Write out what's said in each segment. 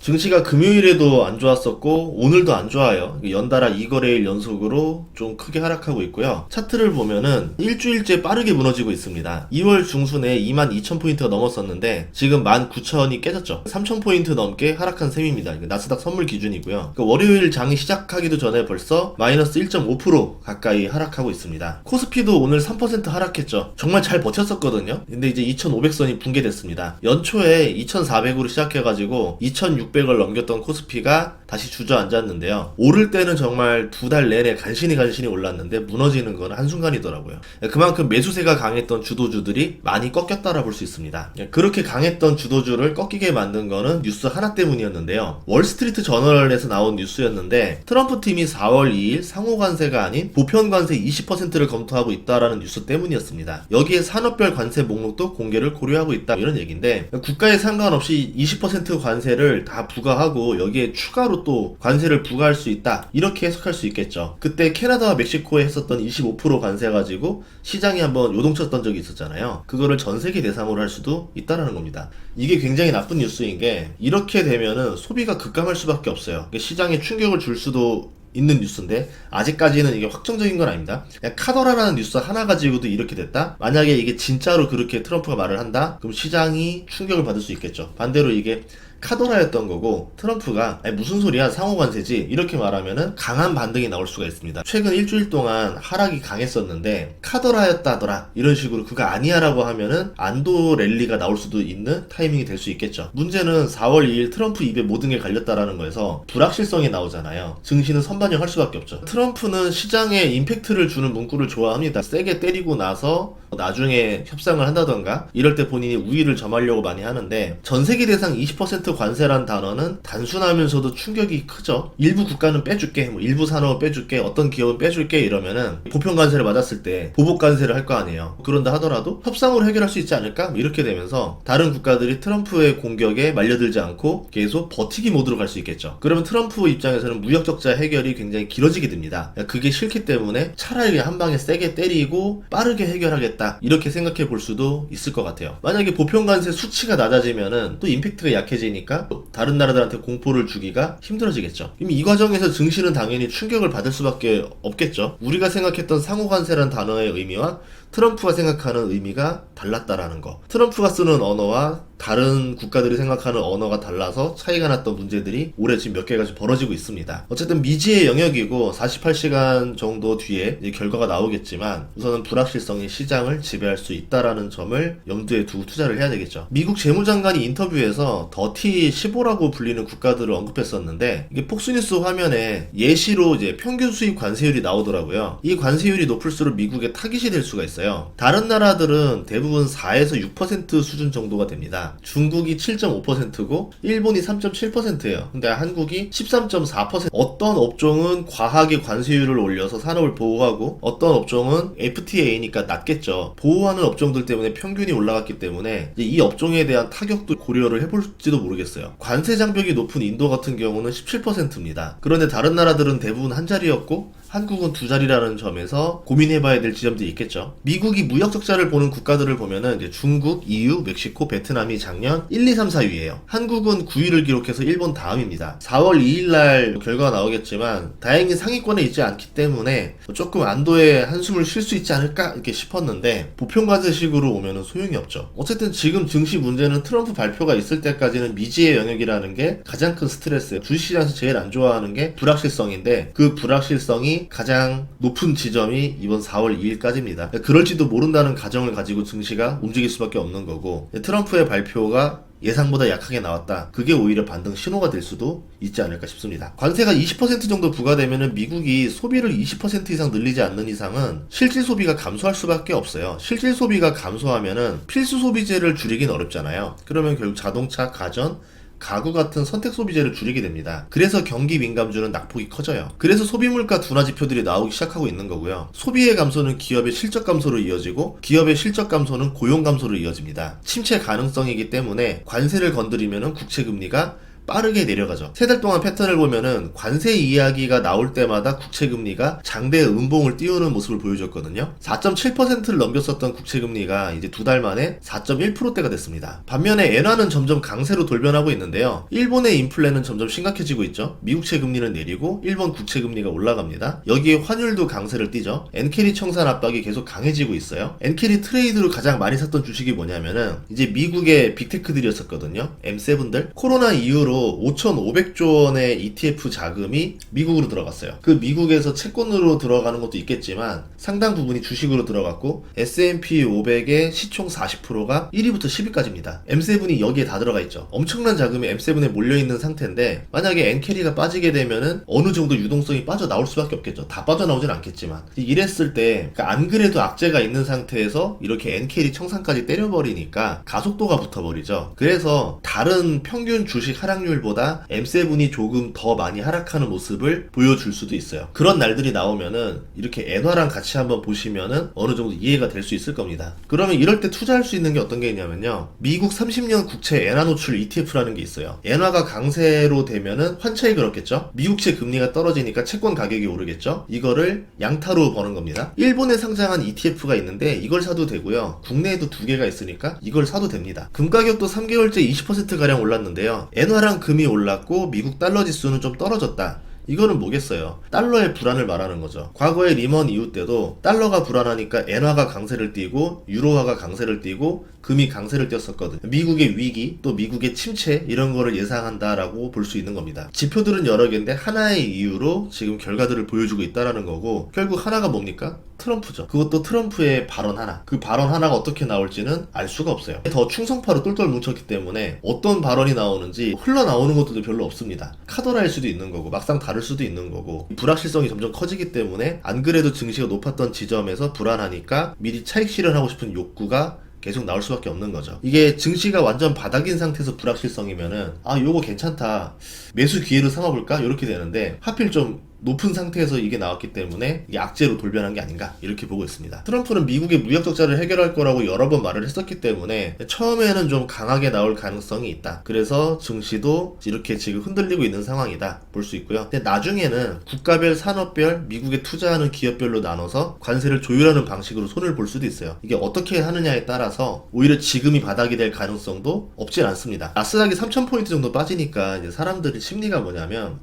증시가 금요일에도 안 좋았었고 오늘도 안 좋아요. 연달아 2거래일 연속으로 좀 크게 하락하고 있고요. 차트를 보면은 일주일째 빠르게 무너지고 있습니다. 2월 중순에 22,000포인트가 넘었었는데 지금 19,000이 깨졌죠. 3,000포인트 넘게 하락한 셈입니다. 나스닥 선물 기준이고요. 월요일 장이 시작하기도 전에 벌써 마이너스 1.5% 가까이 하락하고 있습니다. 코스피도 오늘 3% 하락했죠. 정말 잘 버텼었거든요. 근데 이제 2,500선이 붕괴됐습니다. 연초에 2,400으로 시작해가지고 2,600을 넘겼던 코스피가 다시 주저앉았는데요. 오를 때는 정말 두 달 내내 간신히 올랐는데 무너지는 건 한순간이더라고요. 그만큼 매수세가 강했던 주도주들이 많이 꺾였다라 볼 수 있습니다. 그렇게 강했던 주도주를 꺾이게 만든 거는 뉴스 하나 때문이었는데요. 월스트리트 저널에서 나온 뉴스였는데 트럼프 팀이 4월 2일 상호관세가 아닌 보편관세 20%를 검토하고 있다라는 뉴스 때문이었습니다. 여기에 산업별 관세 목록도 공개를 고려하고 있다 이런 얘기인데 국가에 상관없이 20% 관세를 다 부과하고 여기에 추가로 또 관세를 부과할 수 있다 이렇게 해석할 수 있겠죠. 그때 캐나다와 멕시코에 했었던 25% 관세 가지고 시장이 한번 요동쳤던 적이 있었잖아요. 그거를 전 세계 대상으로 할 수도 있다라는 겁니다. 이게 굉장히 나쁜 뉴스인 게 이렇게 되면은 소비가 급감할 수밖에 없어요. 시장에 충격을 줄 수도 있는 뉴스인데 아직까지는 이게 확정적인 건 아닙니다. 카더라라는 뉴스 하나 가지고도 이렇게 됐다? 만약에 이게 진짜로 그렇게 트럼프가 말을 한다? 그럼 시장이 충격을 받을 수 있겠죠. 반대로 이게 카더라였던 거고 트럼프가 아니 무슨 소리야 상호관세지 이렇게 말하면은 강한 반등이 나올 수가 있습니다. 최근 일주일 동안 하락이 강했었는데 카더라였다더라 이런 식으로 그거 아니야 라고 하면은 안도 랠리가 나올 수도 있는 타이밍이 될 수 있겠죠. 문제는 4월 2일 트럼프 입에 모든 게 갈렸다라는 거에서 불확실성이 나오잖아요. 증시는 선반영할 수밖에 없죠. 트럼프는 시장에 임팩트를 주는 문구를 좋아합니다. 세게 때리고 나서 나중에 협상을 한다던가 이럴 때 본인이 우위를 점하려고 많이 하는데 전세계 대상 20% 관세란 단어는 단순하면서도 충격이 크죠. 일부 국가는 빼줄게, 뭐 일부 산업은 빼줄게, 어떤 기업은 빼줄게 이러면은 보편 관세를 맞았을 때 보복 관세를 할 거 아니에요. 그런다 하더라도 협상으로 해결할 수 있지 않을까? 이렇게 되면서 다른 국가들이 트럼프의 공격에 말려들지 않고 계속 버티기 모드로 갈 수 있겠죠. 그러면 트럼프 입장에서는 무역 적자 해결이 굉장히 길어지게 됩니다. 그게 싫기 때문에 차라리 한 방에 세게 때리고 빠르게 해결하겠다 이렇게 생각해 볼 수도 있을 것 같아요. 만약에 보편 관세 수치가 낮아지면은 또 임팩트가 약해지니까 다른 나라들한테 공포를 주기가 힘들어지겠죠. 이미 이 과정에서 증시는 당연히 충격을 받을 수밖에 없겠죠. 우리가 생각했던 상호관세란 단어의 의미와 트럼프가 생각하는 의미가 달랐다라는 거. 트럼프가 쓰는 언어와 다른 국가들이 생각하는 언어가 달라서 차이가 났던 문제들이 올해 지금 몇 개가 벌어지고 있습니다. 어쨌든 미지의 영역이고 48시간 정도 뒤에 이제 결과가 나오겠지만 우선은 불확실성이 시장을 지배할 수 있다라는 점을 염두에 두고 투자를 해야 되겠죠. 미국 재무장관이 인터뷰에서 더티 15라고 불리는 국가들을 언급했었는데 이게 폭스뉴스 화면에 예시로 이제 평균 수입 관세율이 나오더라고요. 이 관세율이 높을수록 미국에 타깃이 될 수가 있어요. 다른 나라들은 대부분 4에서 6% 수준 정도가 됩니다. 중국이 7.5%고 일본이 3.7%예요. 근데 한국이 13.4%. 어떤 업종은 과하게 관세율을 올려서 산업을 보호하고 어떤 업종은 FTA니까 낮겠죠. 보호하는 업종들 때문에 평균이 올라갔기 때문에 이 업종에 대한 타격도 고려를 해볼지도 모르겠어요. 관세 장벽이 높은 인도 같은 경우는 17%입니다. 그런데 다른 나라들은 대부분 한 자리였고 한국은 두 자리라는 점에서 고민해봐야 될 지점들이 있겠죠. 미국이 무역 적자를 보는 국가들을 보면은 이제 중국, EU, 멕시코, 베트남이 작년 1, 2, 3, 4위예요. 한국은 9위를 기록해서 일본 다음입니다. 4월 2일날 결과가 나오겠지만 다행히 상위권에 있지 않기 때문에 조금 안도의 한숨을 쉴 수 있지 않을까 이렇게 싶었는데 보편관세식으로 오면은 소용이 없죠. 어쨌든 지금 증시 문제는 트럼프 발표가 있을 때까지는 미지의 영역이라는 게 가장 큰 스트레스예요. 주식시장에서 제일 안 좋아하는 게 불확실성인데 그 불확실성이 가장 높은 지점이 이번 4월 2일까지입니다. 그럴지도 모른다는 가정을 가지고 증시가 움직일 수밖에 없는 거고 트럼프의 발표가 예상보다 약하게 나왔다. 그게 오히려 반등 신호가 될 수도 있지 않을까 싶습니다. 관세가 20% 정도 부과되면은 미국이 소비를 20% 이상 늘리지 않는 이상은 실질 소비가 감소할 수밖에 없어요. 실질 소비가 감소하면은 필수 소비재를 줄이긴 어렵잖아요. 그러면 결국 자동차, 가전, 가구 같은 선택 소비재를 줄이게 됩니다. 그래서 경기 민감주는 낙폭이 커져요. 그래서 소비물가 둔화 지표들이 나오기 시작하고 있는 거고요. 소비의 감소는 기업의 실적 감소로 이어지고 기업의 실적 감소는 고용 감소로 이어집니다. 침체 가능성이기 때문에 관세를 건드리면은 국채 금리가 빠르게 내려가죠. 세 달 동안 패턴을 보면은 관세 이야기가 나올 때마다 국채금리가 장대 음봉을 띄우는 모습을 보여줬거든요. 4.7%를 넘겼었던 국채금리가 이제 두 달 만에 4.1%대가 됐습니다. 반면에 엔화는 점점 강세로 돌변하고 있는데요. 일본의 인플레는 점점 심각해지고 있죠. 미국채 금리는 내리고 일본 국채 금리가 올라갑니다. 여기에 환율도 강세를 띠죠. 엔캐리 청산 압박이 계속 강해지고 있어요. 엔캐리 트레이드로 가장 많이 샀던 주식이 뭐냐면은 이제 미국의 빅테크들이었었거든요. M7들. 코로나 이후로 5,500조 원의 ETF 자금이 미국으로 들어갔어요. 그 미국에서 채권으로 들어가는 것도 있겠지만 상당 부분이 주식으로 들어갔고 S&P 500의 시총 40%가 1위부터 10위까지입니다. M7이 여기에 다 들어가 있죠. 엄청난 자금이 M7에 몰려있는 상태인데 만약에 엔캐리가 빠지게 되면은 어느 정도 유동성이 빠져나올 수밖에 없겠죠. 다 빠져나오진 않겠지만 이랬을 때 그러니까 안 그래도 악재가 있는 상태에서 이렇게 엔캐리 청산까지 때려버리니까 가속도가 붙어버리죠. 그래서 다른 평균 주식 하락률보다 M7이 조금 더 많이 하락하는 모습을 보여줄 수도 있어요. 그런 날들이 나오면은 이렇게 엔화랑 같이 한번 보시면은 어느 정도 이해가 될 수 있을 겁니다. 그러면 이럴 때 투자할 수 있는 게 어떤 게 있냐면요. 미국 30년 국채 엔화 노출 ETF라는 게 있어요. 엔화가 강세로 되면은 환차익을 얻겠죠. 미국채 금리가 떨어지니까 채권 가격이 오르겠죠. 이거를 양타로 버는 겁니다. 일본에 상장한 ETF가 있는데 이걸 사도 되고요. 국내에도 두 개가 있으니까 이걸 사도 됩니다. 금 가격도 3개월째 20%가량 올랐는데요. 엔화랑 금이 올랐고 미국 달러 지수는 좀 떨어졌다. 이거는 뭐겠어요? 달러의 불안을 말하는 거죠. 과거의 리먼 이후 때도 달러가 불안하니까 엔화가 강세를 띠고 유로화가 강세를 띠고 금이 강세를 띄었었거든. 미국의 위기 또 미국의 침체 이런 거를 예상한다라고 볼 수 있는 겁니다. 지표들은 여러 개인데 하나의 이유로 지금 결과들을 보여주고 있다라는 거고 결국 하나가 뭡니까? 트럼프죠. 그것도 트럼프의 발언 하나. 그 발언 하나가 어떻게 나올지는 알 수가 없어요. 더 충성파로 똘똘 뭉쳤기 때문에 어떤 발언이 나오는지 흘러나오는 것도 별로 없습니다. 카더라일 수도 있는 거고 막상 다를 수도 있는 거고 불확실성이 점점 커지기 때문에 안 그래도 증시가 높았던 지점에서 불안하니까 미리 차익 실현하고 싶은 욕구가 계속 나올 수밖에 없는 거죠. 이게 증시가 완전 바닥인 상태에서 불확실성이면은 요거 괜찮다. 매수 기회로 삼아볼까? 이렇게 되는데 하필 좀 높은 상태에서 이게 나왔기 때문에 이게 악재로 돌변한 게 아닌가 이렇게 보고 있습니다. 트럼프는 미국의 무역 적자를 해결할 거라고 여러 번 말을 했었기 때문에 처음에는 좀 강하게 나올 가능성이 있다. 그래서 증시도 이렇게 지금 흔들리고 있는 상황이다 볼 수 있고요. 근데 나중에는 국가별 산업별 미국에 투자하는 기업별로 나눠서 관세를 조율하는 방식으로 손을 볼 수도 있어요. 이게 어떻게 하느냐에 따라서 오히려 지금이 바닥이 될 가능성도 없진 않습니다. 나스닥이 3,000포인트 정도 빠지니까 이제 사람들의 심리가 뭐냐면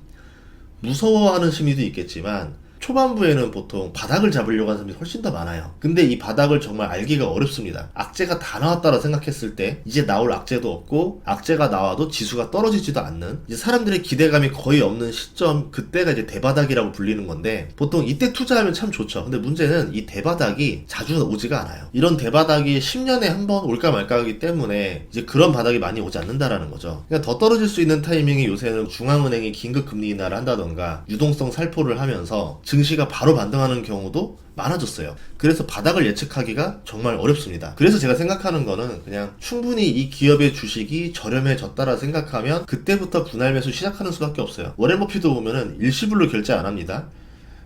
무서워하는 심리도 있겠지만 초반부에는 보통 바닥을 잡으려고 하는 사람이 훨씬 더 많아요. 근데 이 바닥을 정말 알기가 어렵습니다. 악재가 다 나왔다고 생각했을 때 이제 나올 악재도 없고 악재가 나와도 지수가 떨어지지도 않는 이제 사람들의 기대감이 거의 없는 시점 그때가 이제 대바닥이라고 불리는 건데 보통 이때 투자하면 참 좋죠. 근데 문제는 이 대바닥이 자주 오지가 않아요. 이런 대바닥이 10년에 한 번 올까 말까 하기 때문에 이제 그런 바닥이 많이 오지 않는다라는 거죠. 그러니까 더 떨어질 수 있는 타이밍이 요새는 중앙은행이 긴급 금리 인하를 한다던가 유동성 살포를 하면서 증시가 바로 반등하는 경우도 많아졌어요. 그래서 바닥을 예측하기가 정말 어렵습니다. 그래서 제가 생각하는 거는 그냥 충분히 이 기업의 주식이 저렴해졌다라 생각하면 그때부터 분할 매수 시작하는 수밖에 없어요. 워렌 버핏도 보면은 일시불로 결제 안 합니다.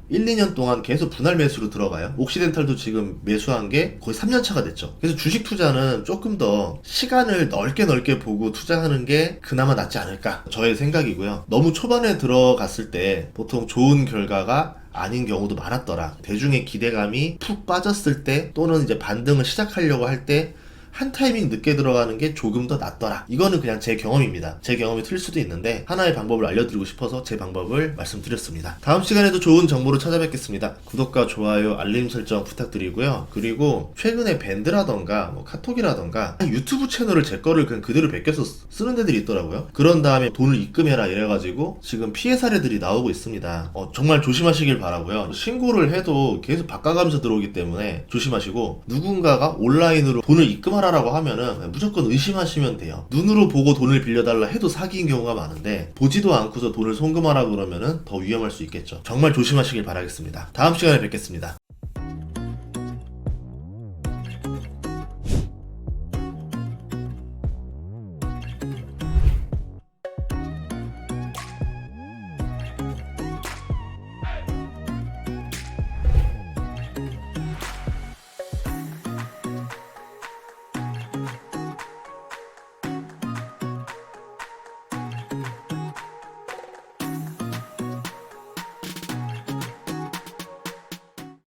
1, 2년 동안 계속 분할 매수로 들어가요. 옥시덴탈도 지금 매수한 게 거의 3년 차가 됐죠. 그래서 주식 투자는 조금 더 시간을 넓게 보고 투자하는 게 그나마 낫지 않을까 저의 생각이고요. 너무 초반에 들어갔을 때 보통 좋은 결과가 아닌 경우도 많았더라. 대중의 기대감이 푹 빠졌을 때 또는 이제 반등을 시작하려고 할 때 한 타이밍 늦게 들어가는 게 조금 더 낫더라. 이거는 그냥 제 경험입니다. 제 경험이 틀릴 수도 있는데 하나의 방법을 알려드리고 싶어서 제 방법을 말씀드렸습니다. 다음 시간에도 좋은 정보로 찾아뵙겠습니다. 구독과 좋아요, 알림 설정 부탁드리고요. 그리고 최근에 밴드라던가 카톡이라던가 유튜브 채널을 제 거를 그냥 그대로 베껴서 쓰는 데들이 있더라고요. 그런 다음에 돈을 입금해라 이래가지고 지금 피해 사례들이 나오고 있습니다. 정말 조심하시길 바라고요. 신고를 해도 계속 바꿔가면서 들어오기 때문에 조심하시고 누군가가 온라인으로 돈을 입금하라 라고 하면은 무조건 의심하시면 돼요. 눈으로 보고 돈을 빌려달라 해도 사기인 경우가 많은데 보지도 않고서 돈을 송금하라 그러면은 더 위험할 수 있겠죠. 정말 조심하시길 바라겠습니다. 다음 시간에 뵙겠습니다.